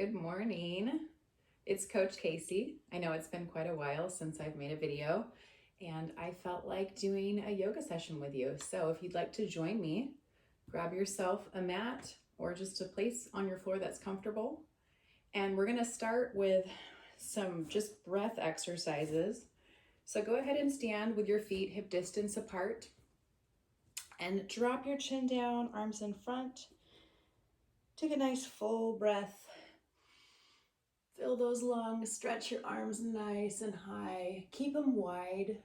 Good morning. It's Coach Kacy. I know it's been quite a while since I've made a video, and I felt like doing a yoga session with you. So if you'd like to join me, grab yourself a mat or just a place on your floor that's comfortable. And we're gonna start with some just breath exercises. So go ahead and stand with your feet hip distance apart and drop your chin down, arms in front. Take a nice full breath. Fill those lungs, stretch your arms nice and high. Keep them wide.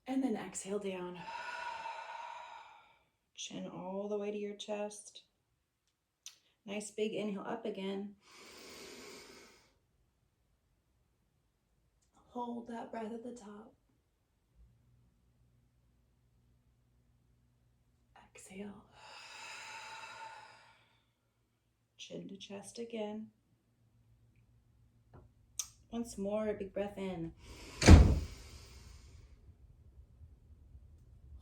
And then exhale down. Chin all the way to your chest. Nice big inhale up again. Hold that breath at the top. Exhale. Chin to chest again. Once more, a big breath in.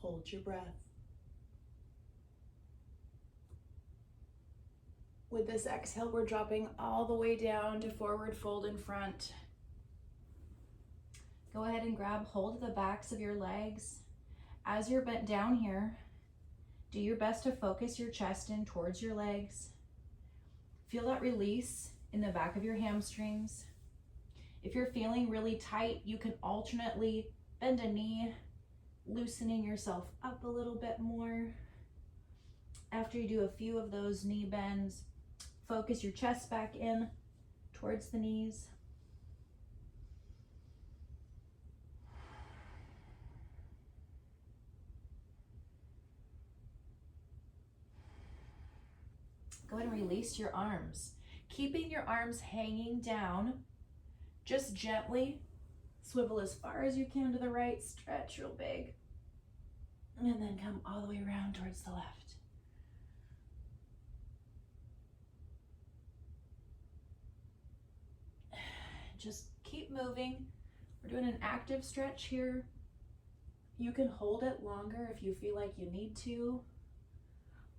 Hold your breath. With this exhale, we're dropping all the way down to forward fold in front. Go ahead and grab hold of the backs of your legs. As you're bent down here, do your best to focus your chest in towards your legs. Feel that release in the back of your hamstrings. If you're feeling really tight, you can alternately bend a knee, loosening yourself up a little bit more. After you do a few of those knee bends, focus your chest back in towards the knees. Go ahead and release your arms. Keeping your arms hanging down, just gently swivel as far as you can to the right, stretch real big, and then come all the way around towards the left. Just keep moving. We're doing an active stretch here. You can hold it longer if you feel like you need to,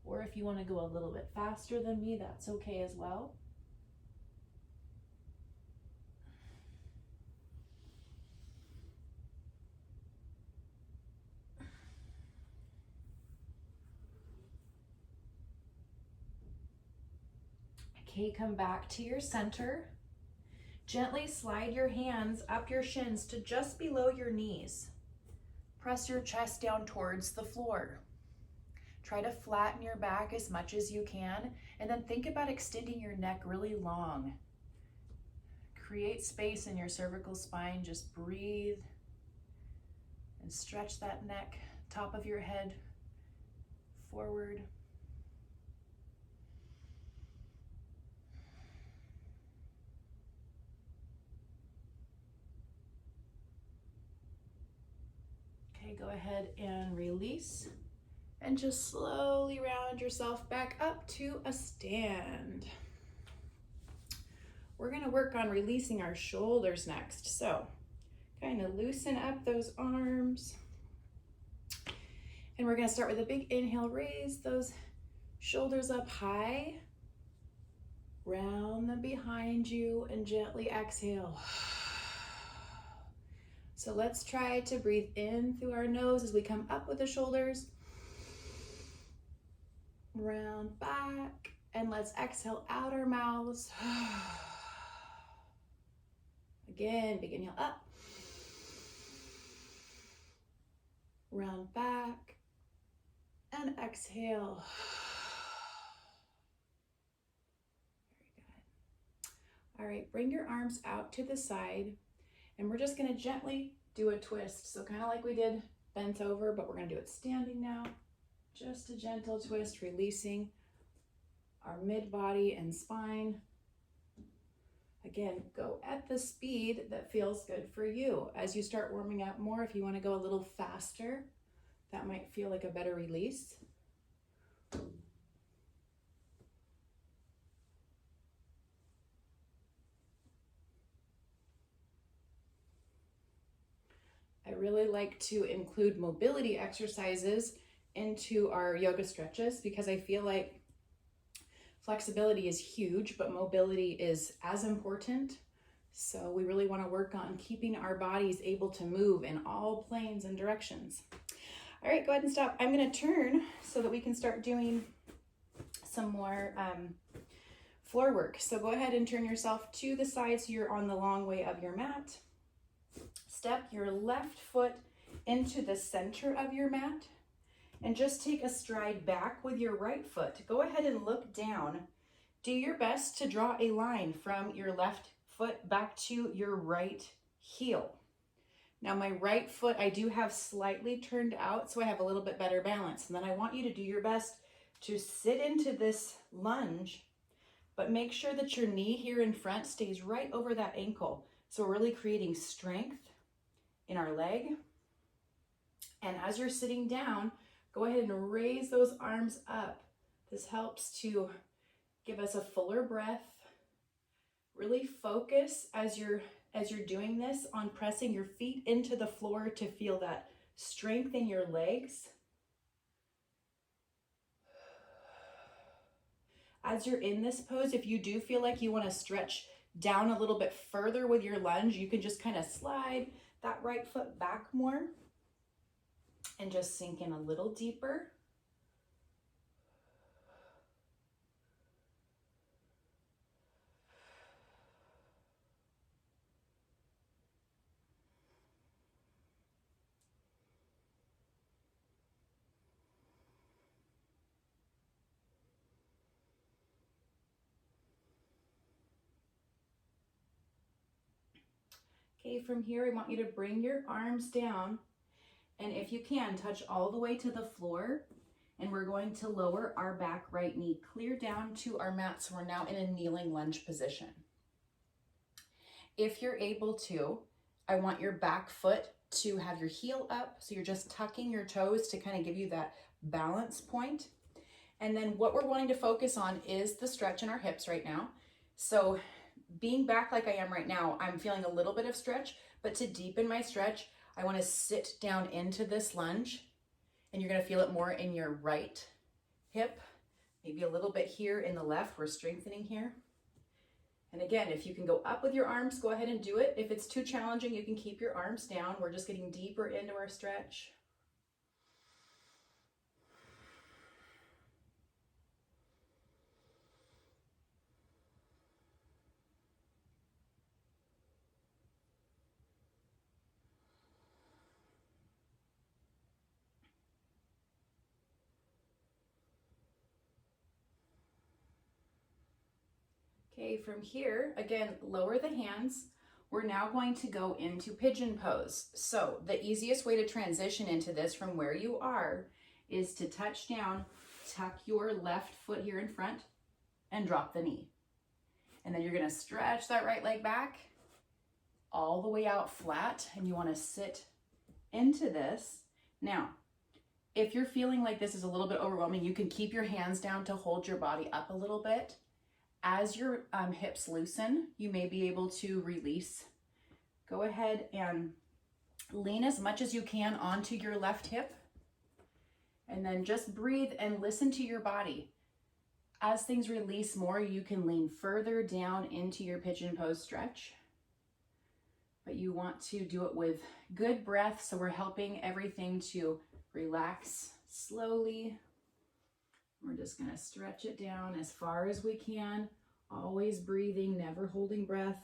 or if you want to go a little bit faster than me, that's okay as well. Okay, come back to your center. Gently slide your hands up your shins to just below your knees. Press your chest down towards the floor. Try to flatten your back as much as you can, and then think about extending your neck really long. Create space in your cervical spine. Just breathe and stretch that neck, top of your head forward. Okay, go ahead and release. And just slowly round yourself back up to a stand. We're gonna work on releasing our shoulders next. So kind of loosen up those arms. And we're gonna start with a big inhale, raise those shoulders up high. Round them behind you and gently exhale. So let's try to breathe in through our nose as we come up with the shoulders. Round back, and let's exhale out our mouths. Again, big inhale up. Round back, and exhale. Very good. All right, bring your arms out to the side, and we're just gonna gently do a twist. So kind of like we did bent over, but we're gonna do it standing now. Just a gentle twist, releasing our mid-body and spine. Again, go at the speed that feels good for you. As you start warming up more, if you want to go a little faster, that might feel like a better release. I really like to include mobility exercises into our yoga stretches because I feel like Flexibility is huge, but mobility is as important. So we really want to work on keeping our bodies able to move in all planes and directions. All right, go ahead and stop. I'm going to turn so that we can start doing some more floor work. So go ahead and turn yourself to the side so you're on the long way of your mat. Step your left foot into the center of your mat and just take a stride back with your right foot. Go ahead and look down. Do your best to draw a line from your left foot back to your right heel. Now my right foot I do have slightly turned out, so I have a little bit better balance. And then I want you to do your best to sit into this lunge, but make sure that your knee here in front stays right over that ankle. So we're really creating strength in our leg. And as you're sitting down, go ahead and raise those arms up. This helps to give us a fuller breath. Really focus as you're doing this on pressing your feet into the floor to feel that strength in your legs. As you're in this pose, if you do feel like you want to stretch down a little bit further with your lunge, you can just kind of slide that right foot back more and just sink in a little deeper. Okay, from here, I want you to bring your arms down, and if you can, touch all the way to the floor, and we're going to lower our back right knee clear down to our mat, so we're now in a kneeling lunge position. If you're able to, I want your back foot to have your heel up, so you're just tucking your toes to kind of give you that balance point. And then what we're wanting to focus on is the stretch in our hips right now. So being back like I am right now, I'm feeling a little bit of stretch, but to deepen my stretch, I want to sit down into this lunge, and you're going to feel it more in your right hip, maybe a little bit here in the left. We're strengthening here. And again, if you can go up with your arms, go ahead and do it. If it's too challenging, you can keep your arms down. We're just getting deeper into our stretch. Okay, from here, again, lower the hands. We're now going to go into pigeon pose. So the easiest way to transition into this from where you are is to touch down, tuck your left foot here in front, and drop the knee. And then you're gonna stretch that right leg back all the way out flat, and you wanna sit into this. Now, if you're feeling like this is a little bit overwhelming, you can keep your hands down to hold your body up a little bit. As your hips loosen, you may be able to release. Go ahead and lean as much as you can onto your left hip, and then just breathe and listen to your body. As things release more, you can lean further down into your pigeon pose stretch, but you want to do it with good breath, so we're helping everything to relax slowly. We're just gonna stretch it down as far as we can, always breathing, never holding breath.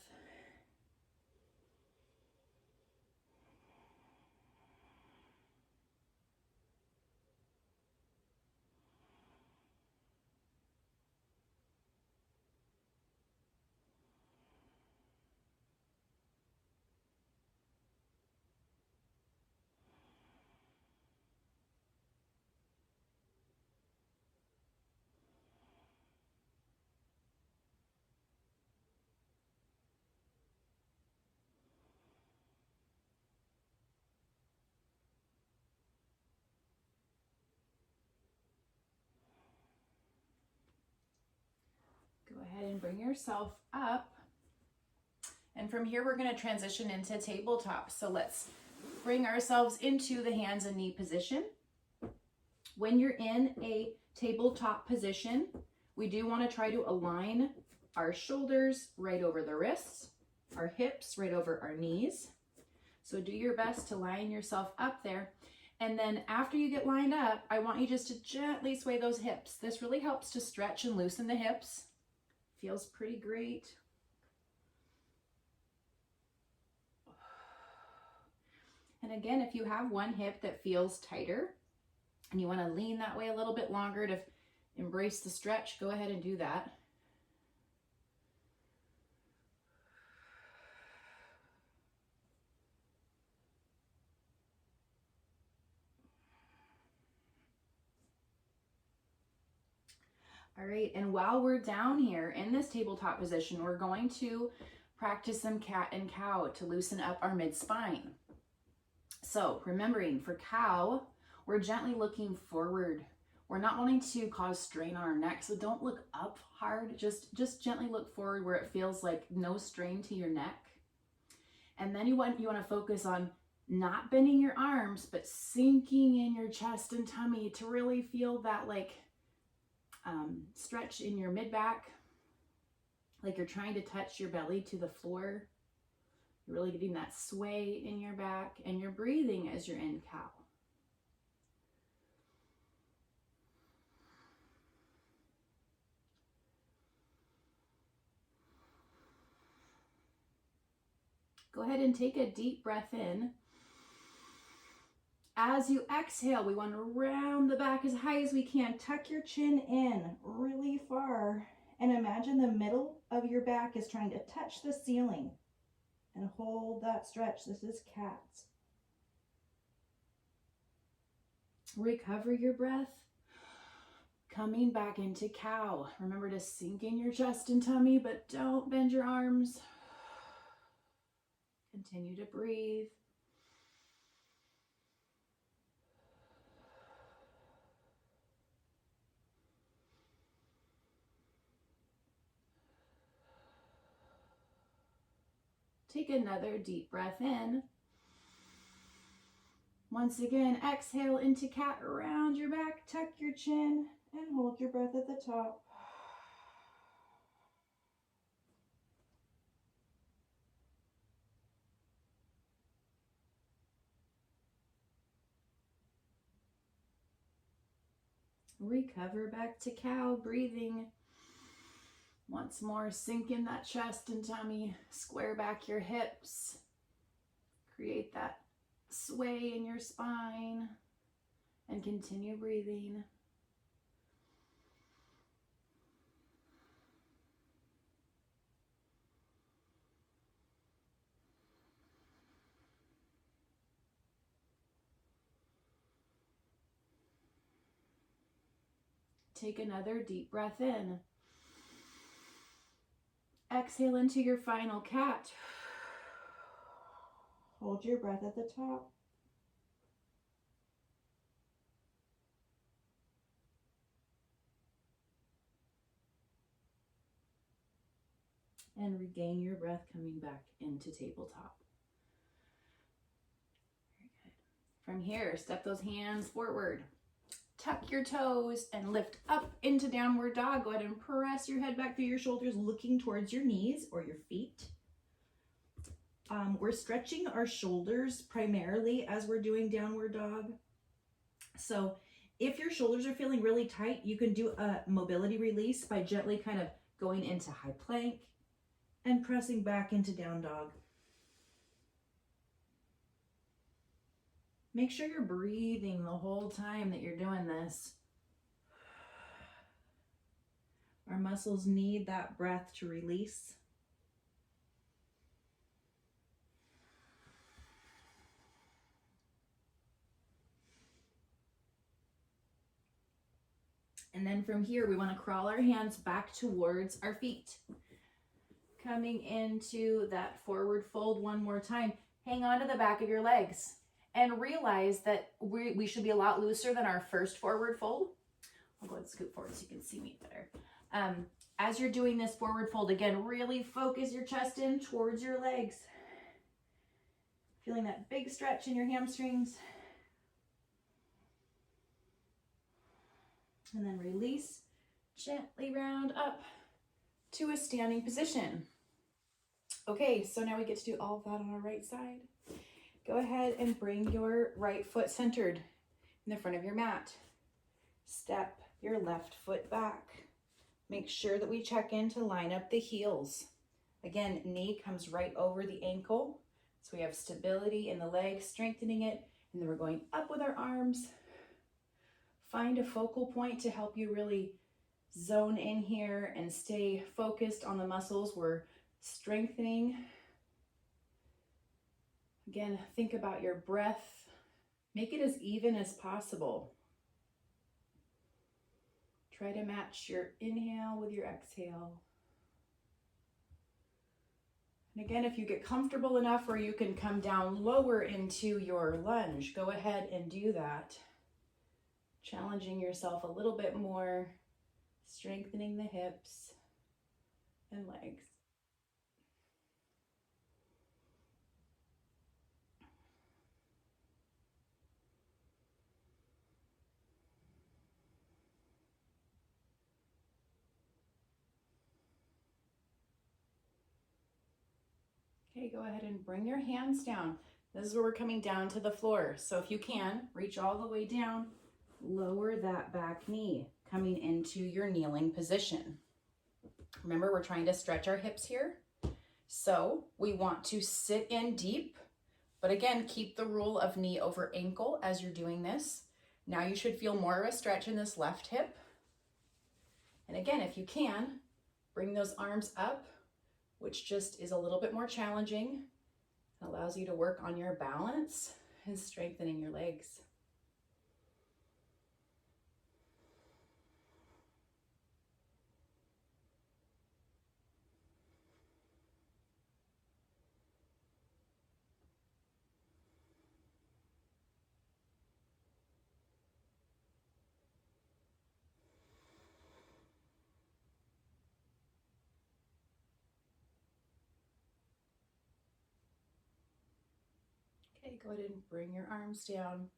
Go ahead and bring yourself up. And from here, we're going to transition into tabletop. So let's bring ourselves into the hands and knee position. When you're in a tabletop position, We do want to try to align our shoulders right over the wrists, our hips right over our knees. So do your best to line yourself up there. And then after you get lined up, I want you just to gently sway those hips. This really helps to stretch and loosen the hips. Feels pretty great. And again, if you have one hip that feels tighter and you want to lean that way a little bit longer to embrace the stretch, go ahead and do that. All right, and while we're down here in this tabletop position, we're going to practice some cat and cow to loosen up our mid-spine. So remembering for cow, we're gently looking forward. We're not wanting to cause strain on our neck, so don't look up hard. Just gently look forward where it feels like no strain to your neck. And then you want to focus on not bending your arms, but sinking in your chest and tummy to really feel that like stretch in your mid-back, like you're trying to touch your belly to the floor. You're really getting that sway in your back, and you're breathing as you're in cow. Go ahead and take a deep breath in. As you exhale, we want to round the back as high as we can. Tuck your chin in really far and imagine the middle of your back is trying to touch the ceiling, and hold that stretch. This is cat. Recover your breath. Coming back into cow. Remember to sink in your chest and tummy, but don't bend your arms. Continue to breathe. Take another deep breath in. Once again, exhale into cat, around your back, tuck your chin, and hold your breath at the top. Recover back to cow, breathing. Once more, sink in that chest and tummy, square back your hips, create that sway in your spine, and continue breathing. Take another deep breath in. Exhale into your final cat. Hold your breath at the top. And regain your breath coming back into tabletop. Very good. From here, step those hands forward. Tuck your toes and lift up into downward dog. Go ahead and press your head back through your shoulders, looking towards your knees or your feet. We're stretching our shoulders primarily as we're doing downward dog. So if your shoulders are feeling really tight, you can do a mobility release by gently kind of going into high plank and pressing back into down dog. Make sure you're breathing the whole time that you're doing this. Our muscles need that breath to release. And then from here, we want to crawl our hands back towards our feet. Coming into that forward fold one more time. Hang on to the back of your legs and realize that we should be a lot looser than our first forward fold. I'll go ahead and scoot forward so you can see me better. As you're doing this forward fold, again, really focus your chest in towards your legs. Feeling that big stretch in your hamstrings. And then release Gently round up to a standing position. Okay, so now we get to do all of that on our right side. Go ahead and bring your right foot centered in the front of your mat. Step your left foot back. Make sure that we check in to line up the heels. Again, knee comes right over the ankle. So we have stability in the leg, strengthening it, and then we're going up with our arms. Find a focal point to help you really zone in here and stay focused on the muscles we're strengthening. Again, think about your breath. Make it as even as possible. Try to match your inhale with your exhale. And again, if you get comfortable enough where you can come down lower into your lunge, go ahead and do that. Challenging yourself a little bit more, strengthening the hips and legs. Okay, go ahead and bring your hands down. This is where we're coming down to the floor. So if you can, reach all the way down, lower that back knee, coming into your kneeling position. Remember, we're trying to stretch our hips here. So we want to sit in deep, but again, keep the rule of knee over ankle as you're doing this. Now you should feel more of a stretch in this left hip. And again, if you can, bring those arms up, which just is a little bit more challenging. It allows you to work on your balance and strengthening your legs. Okay, go ahead and bring your arms down,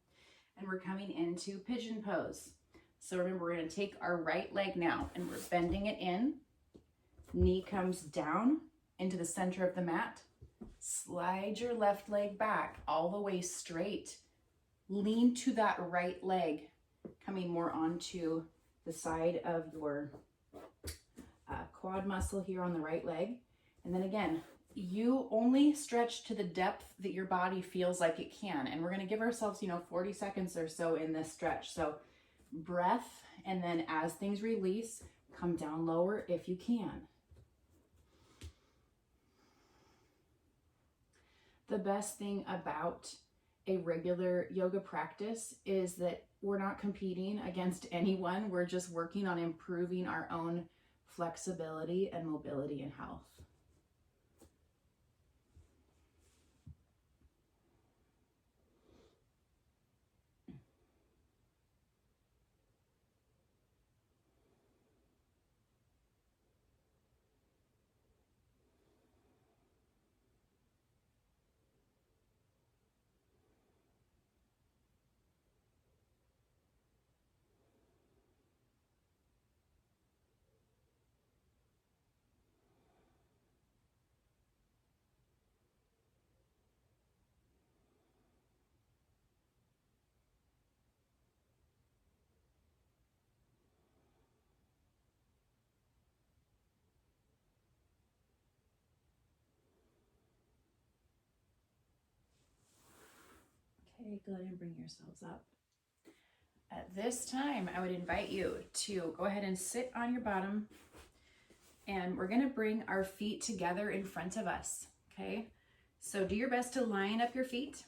and we're coming into pigeon pose. So remember, we're going to take our right leg now and we're bending it in. Knee comes down into the center of the mat. Slide your left leg back all the way straight. Lean to that right leg, coming more onto the side of your quad muscle here on the right leg. And then again, you only stretch to the depth that your body feels like it can. And we're going to give ourselves, 40 seconds or so in this stretch. So breath, and then as things release, come down lower if you can. The best thing about a regular yoga practice is that we're not competing against anyone. We're just working on improving our own flexibility and mobility and health. Okay, go ahead and bring yourselves up. At this time, I would invite you to go ahead and sit on your bottom, and we're going to bring our feet together in front of us, okay? So do your best to line up your feet.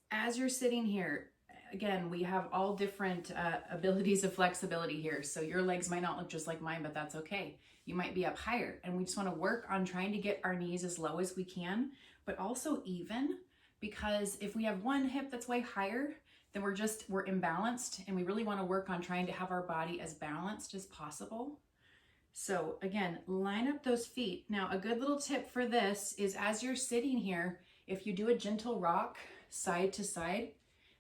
As you're sitting here, again, we have all different abilities of flexibility here. So your legs might not look just like mine, but that's okay. You might be up higher, and we just want to work on trying to get our knees as low as we can, but also even, because if we have one hip that's way higher, then we're imbalanced, and we really want to work on trying to have our body as balanced as possible. So again, line up those feet. Now, a good little tip for this is as you're sitting here, if you do a gentle rock side to side,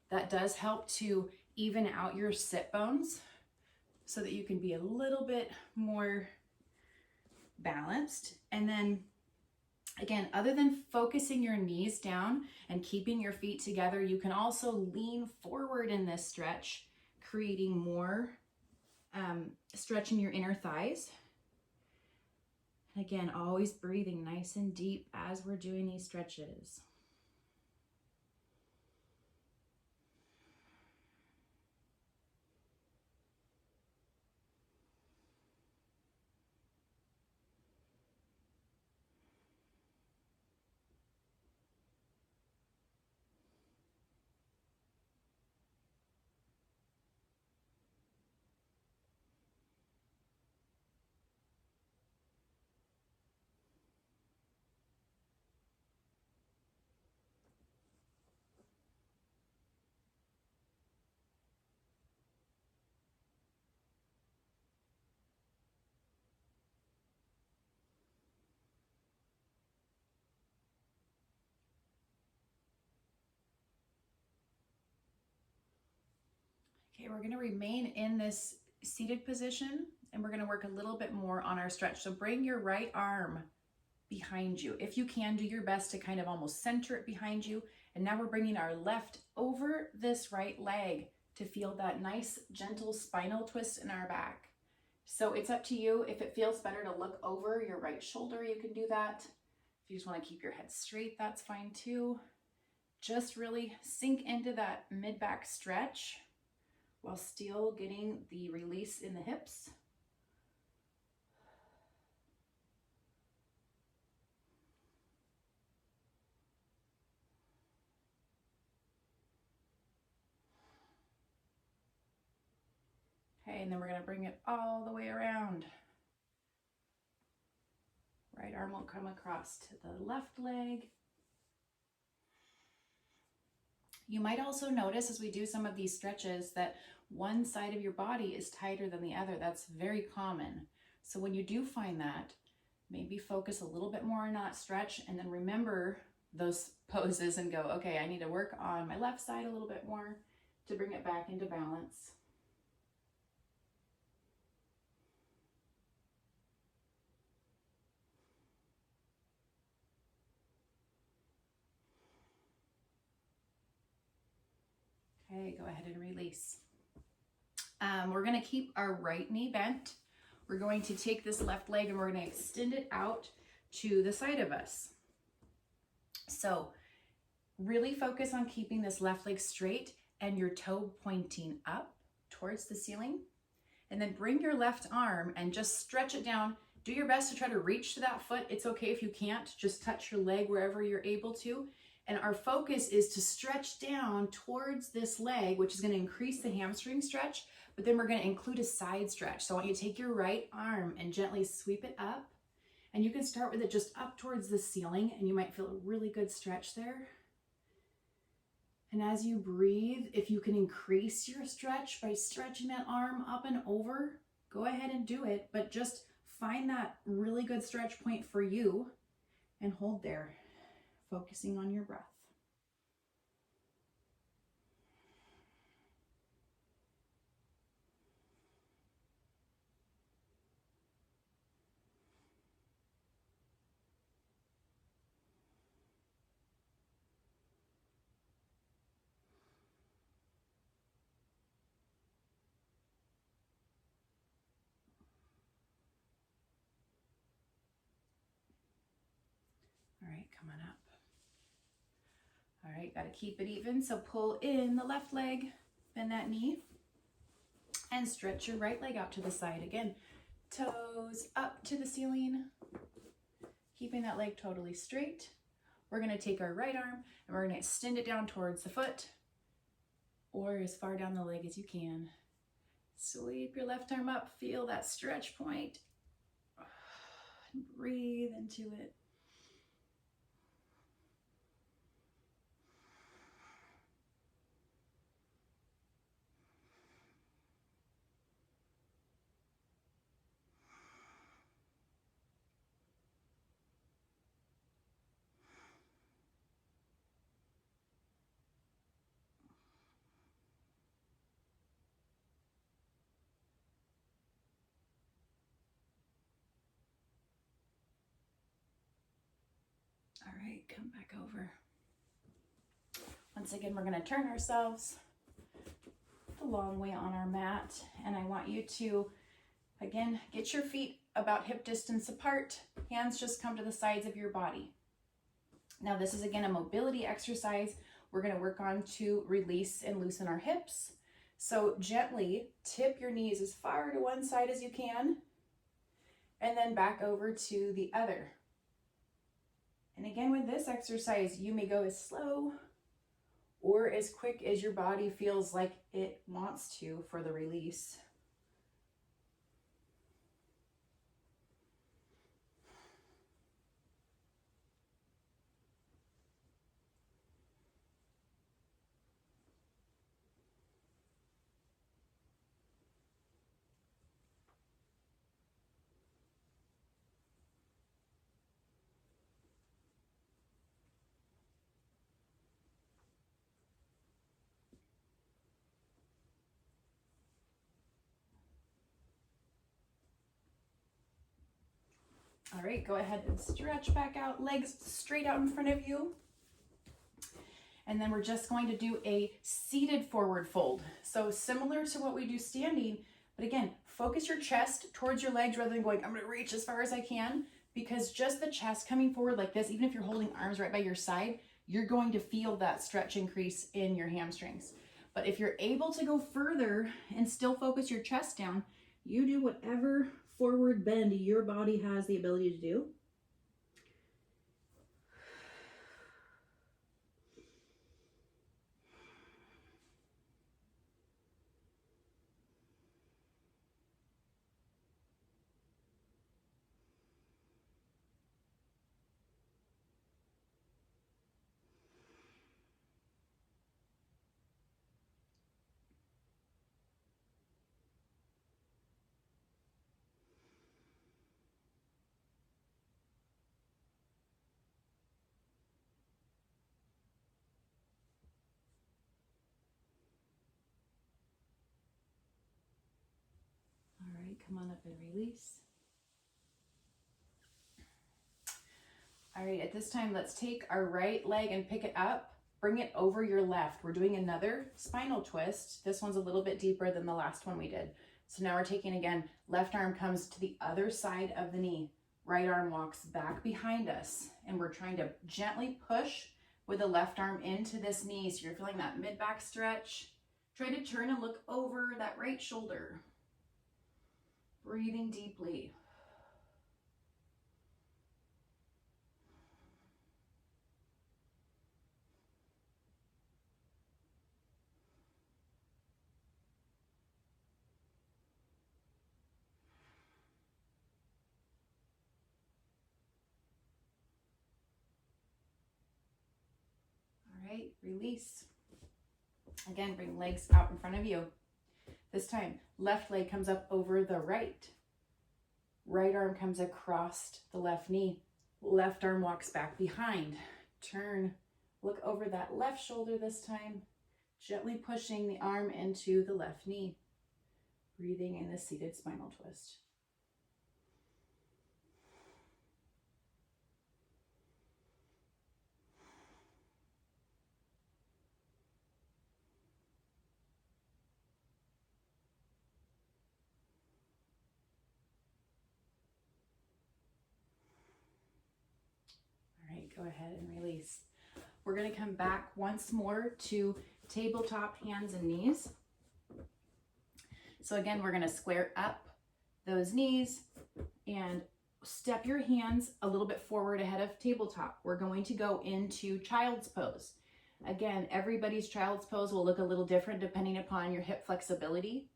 that does help to even out your sit bones so that you can be a little bit more balanced. And then again, other than focusing your knees down and keeping your feet together, you can also lean forward in this stretch, creating more stretch in your inner thighs. And again, always breathing nice and deep as we're doing these stretches. Okay, we're gonna remain in this seated position and we're gonna work a little bit more on our stretch. So bring your right arm behind you. If you can, do your best to kind of almost center it behind you. And now we're bringing our left over this right leg to feel that nice, gentle spinal twist in our back. So it's up to you. If it feels better to look over your right shoulder, you can do that. If you just want to keep your head straight, that's fine too. Just really sink into that mid-back stretch while still getting the release in the hips. Okay, and then we're going to bring it all the way around. Right arm will come across to the left leg. You might also notice as we do some of these stretches that one side of your body is tighter than the other. That's very common. So when you do find that, maybe focus a little bit more on that stretch and then remember those poses and go, okay, I need to work on my left side a little bit more to bring it back into balance. Okay, go ahead and release. We're going to keep our right knee bent. We're going to take this left leg and we're going to extend it out to the side of us. So really focus on keeping this left leg straight and your toe pointing up towards the ceiling. And then bring your left arm and just stretch it down. Do your best to try to reach to that foot. It's okay if you can't. Just touch your leg wherever you're able to. And our focus is to stretch down towards this leg, which is going to increase the hamstring stretch, but then we're going to include a side stretch. So I want you to take your right arm and gently sweep it up. And you can start with it just up towards the ceiling, and you might feel a really good stretch there. And as you breathe, if you can increase your stretch by stretching that arm up and over, go ahead and do it, but just find that really good stretch point for you and hold there, focusing on your breath. All right, come on up. All right, got to keep it even. So pull in the left leg, bend that knee, and stretch your right leg out to the side. Again, toes up to the ceiling, keeping that leg totally straight. We're going to take our right arm and we're going to extend it down towards the foot or as far down the leg as you can. Sweep your left arm up, feel that stretch point. Breathe into it. right, come back over. Once again, we're gonna turn ourselves the long way on our mat, and I want you to, again, get your feet about hip distance apart. Hands just come to the sides of your body. Now this is again a mobility exercise. We're gonna work on to release and loosen our hips. So gently tip your knees as far to one side as you can, and then back over to the other. And again, with this exercise, you may go as slow or as quick as your body feels like it wants to for the release. All right, go ahead and stretch back out, legs straight out in front of you. And then we're just going to do a seated forward fold. So similar to what we do standing, but again, focus your chest towards your legs rather than going, I'm gonna reach as far as I can, because just the chest coming forward like this, even if you're holding arms right by your side, you're going to feel that stretch increase in your hamstrings. But if you're able to go further and still focus your chest down, you do whatever forward bend your body has the ability to do. All right, come on up and release. All right, at this time, let's take our right leg and pick it up, bring it over your left. We're doing another spinal twist. This one's a little bit deeper than the last one we did. So now we're taking, again, left arm comes to the other side of the knee. Right arm walks back behind us, and we're trying to gently push with the left arm into this knee. So you're feeling that mid-back stretch. Try to turn and look over that right shoulder. Breathing deeply. All right, release. Again, bring legs out in front of you. This time, left leg comes up over the right. Right arm comes across the left knee. Left arm walks back behind. Turn, look over that left shoulder this time, gently pushing the arm into the left knee. Breathing in the seated spinal twist. Go ahead and release. We're going to come back once more to tabletop hands and knees. So again, we're going to square up those knees and step your hands a little bit forward ahead of tabletop. We're going to go into child's pose. Again, everybody's child's pose will look a little different depending upon your hip flexibility.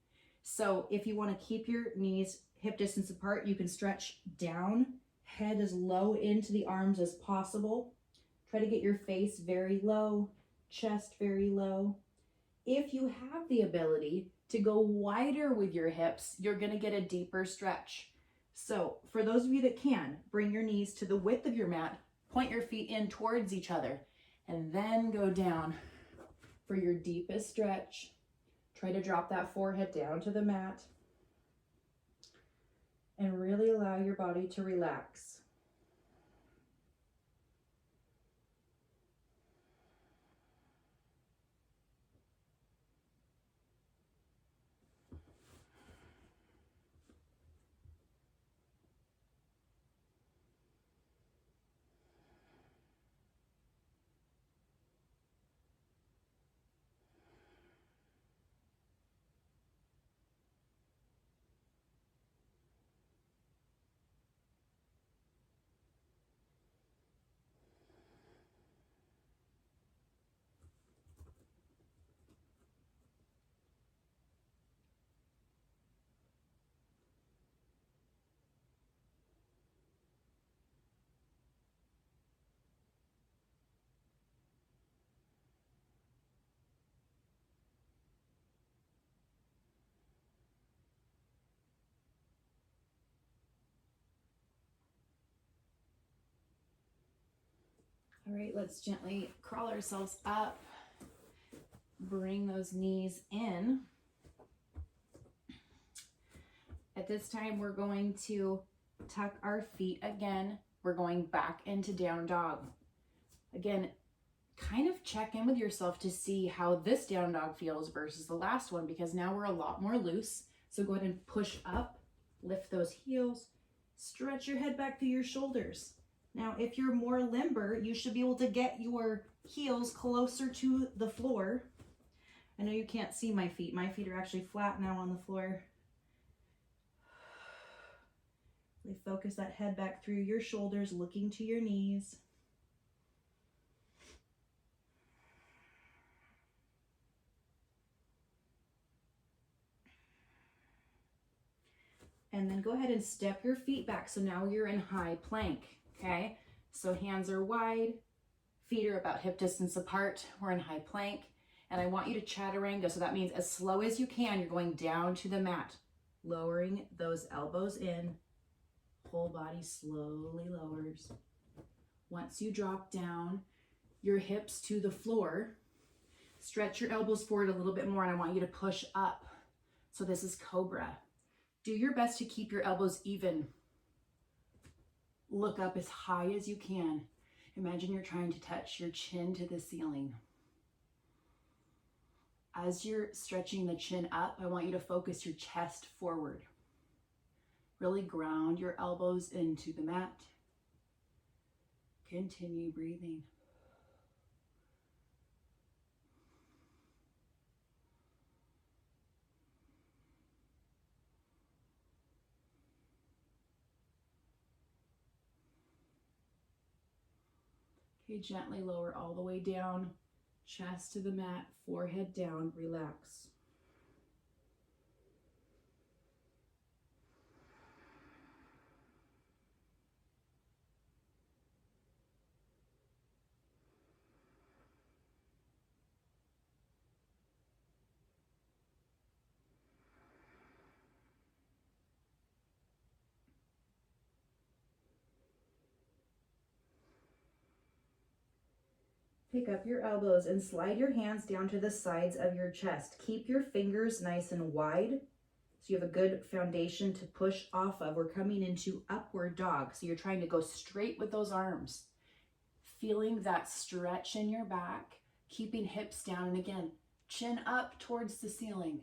So if you want to keep your knees hip distance apart, you can stretch down, head as low into the arms as possible. Try to get your face very low, chest very low. If you have the ability to go wider with your hips, you're going to get a deeper stretch. So for those of you that can, bring your knees to the width of your mat, point your feet in towards each other, and then go down for your deepest stretch. Try to drop that forehead down to the mat and really allow your body to relax. All right, let's gently crawl ourselves up. Bring those knees in. At this time, we're going to tuck our feet again. We're going back into down dog. Again, kind of check in with yourself to see how this down dog feels versus the last one, because now we're a lot more loose. So go ahead and push up, lift those heels, stretch your head back through your shoulders. Now, if you're more limber, you should be able to get your heels closer to the floor. I know you can't see my feet. My feet are actually flat now on the floor. Really focus that head back through your shoulders, looking to your knees. And then go ahead and step your feet back. So now you're in high plank, okay? So hands are wide, feet are about hip distance apart. We're in high plank. And I want you to chaturanga. So that means as slow as you can, you're going down to the mat, lowering those elbows in. Whole body slowly lowers. Once you drop down your hips to the floor, stretch your elbows forward a little bit more, and I want you to push up. So this is cobra. Do your best to keep your elbows even. Look up as high as you can. Imagine you're trying to touch your chin to the ceiling. As you're stretching the chin up, I want you to focus your chest forward. Really ground your elbows into the mat. Continue breathing. Okay, gently lower all the way down, chest to the mat, forehead down, relax. Pick up your elbows and slide your hands down to the sides of your chest. Keep your fingers nice and wide so you have a good foundation to push off of. We're coming into upward dog. So you're trying to go straight with those arms. Feeling that stretch in your back, keeping hips down. And again, chin up towards the ceiling.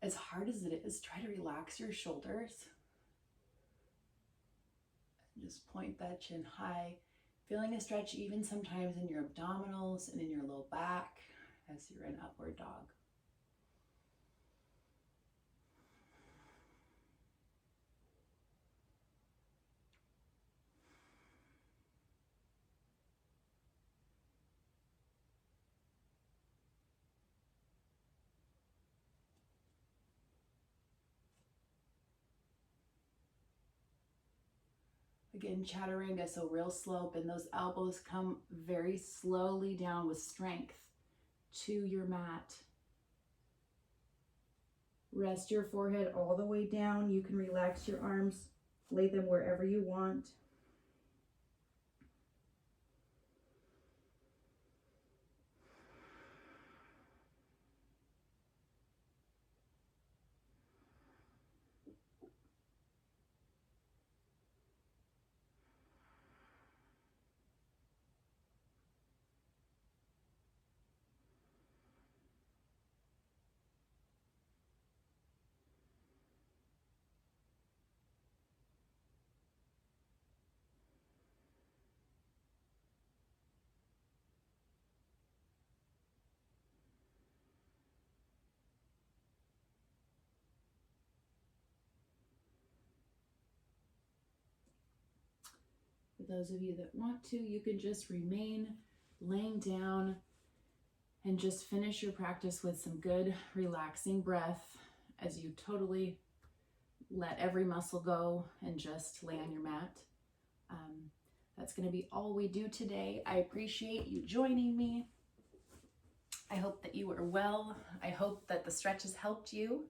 As hard as it is, try to relax your shoulders. Just point that chin high. Feeling a stretch even sometimes in your abdominals and in your low back as you're in upward dog. Again, chaturanga, so real slope, and those elbows come very slowly down with strength to your mat. Rest your forehead all the way down. You can relax your arms, lay them wherever you want. For those of you that want to, you can just remain laying down and just finish your practice with some good relaxing breath as you totally let every muscle go and just lay on your mat. That's going to be all we do today. I appreciate you joining me. I hope that you are well. I hope that the stretches helped you.